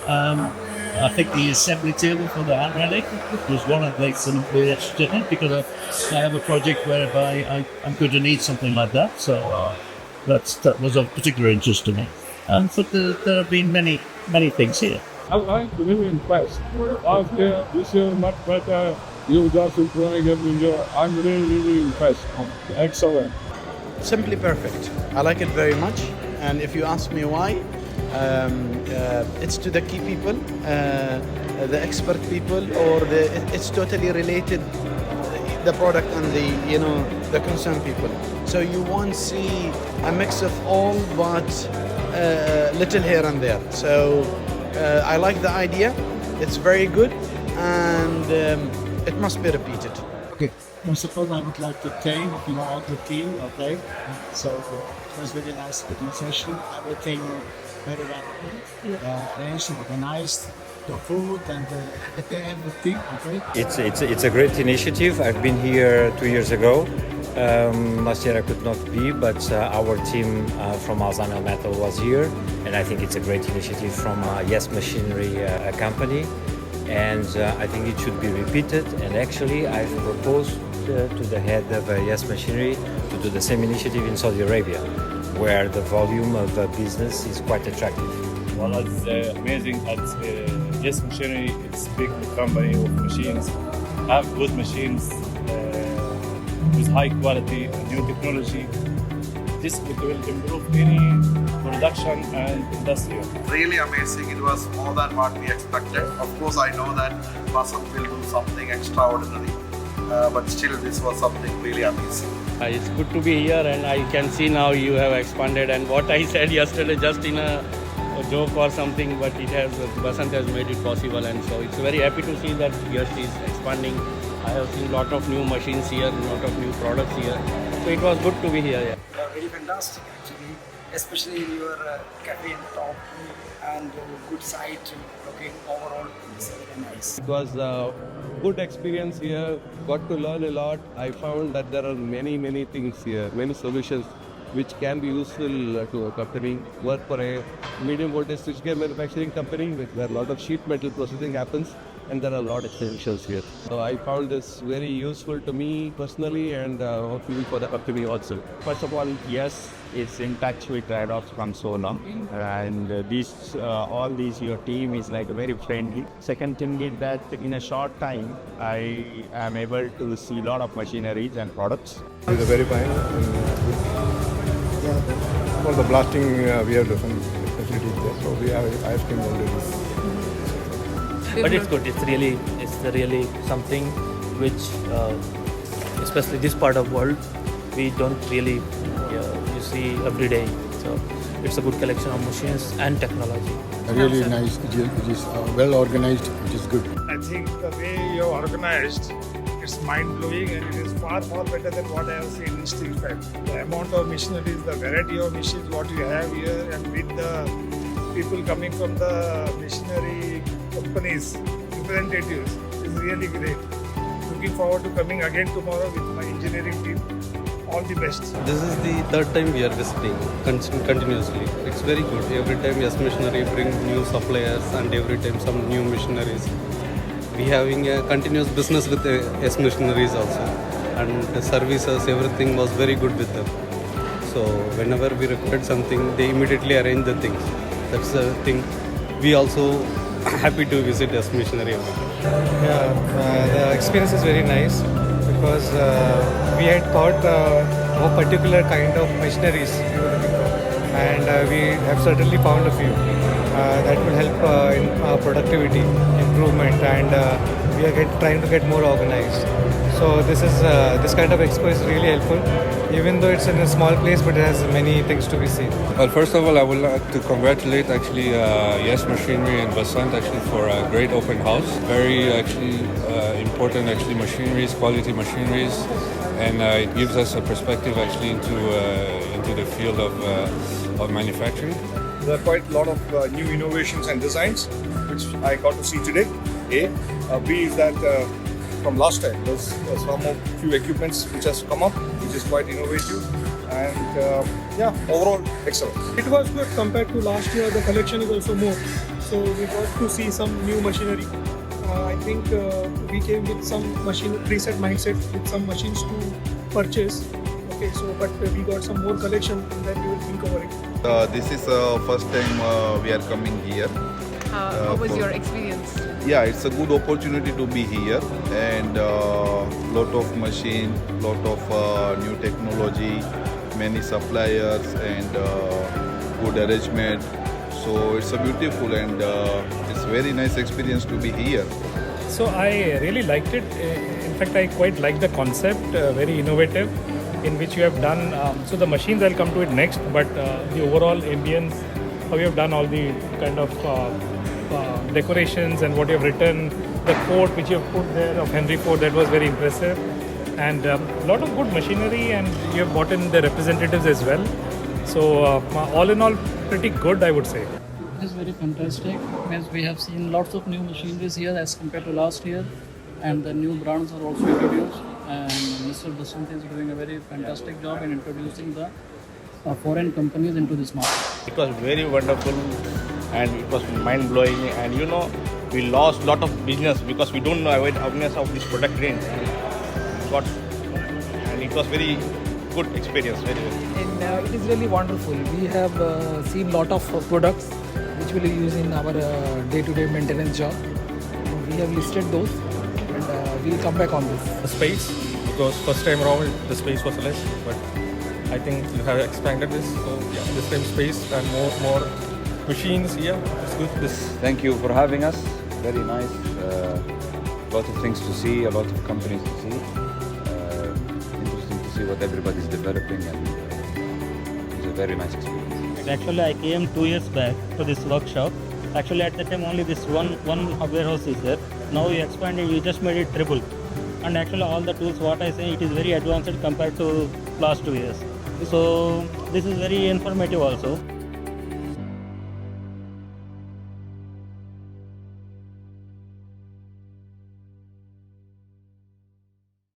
I think the assembly table for the hand rally was one of the things I'm really interested in because I have a project whereby I'm going to need something like that. So that was of particular interest to me. But there have been many things here. I'm really impressed. Last year, this year, much better. You just improving every year. I'm really impressed. Excellent. Simply perfect. I like it very much. And if you ask me why, it's to the key people, the expert people, or it's totally related, the product and the concerned people. So you won't see a mix of all, but little here and there. So I like the idea. It's very good, and it must be repeated. Okay. First of all, I would like to thank all the team. Okay, so it was very nice session. Everything very well arranged, organized, the food and everything. Okay. It's a great initiative. I've been here 2 years ago. Last year I could not be, but our team from Alzheimer Metal was here, and I think it's a great initiative from Yes Machinery company. And I think it should be repeated. And actually, I've proposed to the head of Yes Machinery to do the same initiative in Saudi Arabia, where the volume of business is quite attractive. Well, it's amazing at Yes Machinery. It's a big company of machines, have good machines with high quality, new technology. This will improve any production and industry. Really amazing. It was more than what we expected. Of course, I know that Vasant will do something extraordinary, but still this was something really amazing. It's good to be here, and I can see now you have expanded, and what I said yesterday just in a joke or something, but Vasant has made it possible, and so it's very happy to see that Yash is expanding. I have seen a lot of new machines here, a lot of new products here, so it was good to be here. Yeah. Very fantastic actually, especially your cafe in top and good site looking overall. It's very nice. It was a good experience here, got to learn a lot. I found that there are many things here, many solutions which can be useful to a company. Work for a medium voltage switchgear manufacturing company where a lot of sheet metal processing happens, and there are a lot of essentials here. So I found this very useful to me personally, and hopefully for the company also. First of all, yes, it's in touch with Radox from so long, and your team is like very friendly. Second thing is that in a short time, I am able to see a lot of machineries and products. It's very fine. For the blasting, we have different facilities there, so we have ice cream already. But it's good. It's really something which, especially this part of world, we don't really you see every day. So it's a good collection of machines and technology. Really nice. It is well organized. It is good. I think the way you are organized, it's mind-blowing, and it is far better than what I have seen in Steel Fact. The amount of machineries, the variety of machines what you have here, and with the people coming from the machinery companies, representatives, is really great. Looking forward to coming again tomorrow with my engineering team. All the best. This is the third time we are visiting continuously. It's very good. Every time Yes Machinery bring new suppliers, and every time some new machineries. We having a continuous business with the Yes Machineries also, and the services, everything was very good with them. So whenever we required something, they immediately arrange the things. That's the thing. We also happy to visit Yes Machinery. The experience is very nice because we had thought of a particular kind of machineries we were looking for, and we have certainly found a few that will help in productivity improvement, and we are trying to get more organized. So this kind of expo is really helpful, even though it's in a small place, but it has many things to be seen. Well, first of all, I would like to congratulate Yes Machinery and Vasant for a great open house. Very important machineries, quality machineries, and it gives us a perspective into the field of manufacturing. There are quite a lot of new innovations and designs which I got to see today. B is that from last time there's some of few equipments which has come up, which is quite innovative, and overall excellent. It was good compared to last year. The collection is also more. So we got to see some new machinery. I think we came with some machine preset mindset with some machines to purchase. Okay, so but we got some more collection and then we will think over it. This is first time we are coming here. How was your experience? Yeah, it's a good opportunity to be here, and lot of machine, lot of new technology, many suppliers, and good arrangement. So it's a beautiful and it's very nice experience to be here. So I really liked it. In fact, I quite like the concept, very innovative, in which you have done. So the machines, I'll come to it next, but the overall ambience, how you have done all the kind of decorations and what you have written, the quote which you have put there of Henry Ford, that was very impressive. And a lot of good machinery, and you have brought in the representatives as well. So all in all, pretty good, I would say. It is very fantastic, as we have seen lots of new machineries here as compared to last year, and the new brands are also introduced, and Mr. Basant is doing a very fantastic job in introducing the foreign companies into this market. It was very wonderful and it was mind-blowing, and we lost a lot of business because we don't know awareness of this product range, and it was very good experience, very well. And it is really wonderful. We have seen lot of products which we will use in our day-to-day maintenance job. And we have listed those, and we will come back on this. The space, because first time around the space was less, but I think you have expanded this, so yeah, the same space and more machines here. It's good. Thank you for having us. Very nice. A lot of things to see, a lot of companies to see. Interesting to see what everybody's developing, and it's a very nice experience. Actually, I came 2 years back to this workshop. Actually, at the time only this one warehouse is there. Now you expanded, you just made it triple. And actually all the tools, what I say, it is very advanced compared to last 2 years. So this is very informative also.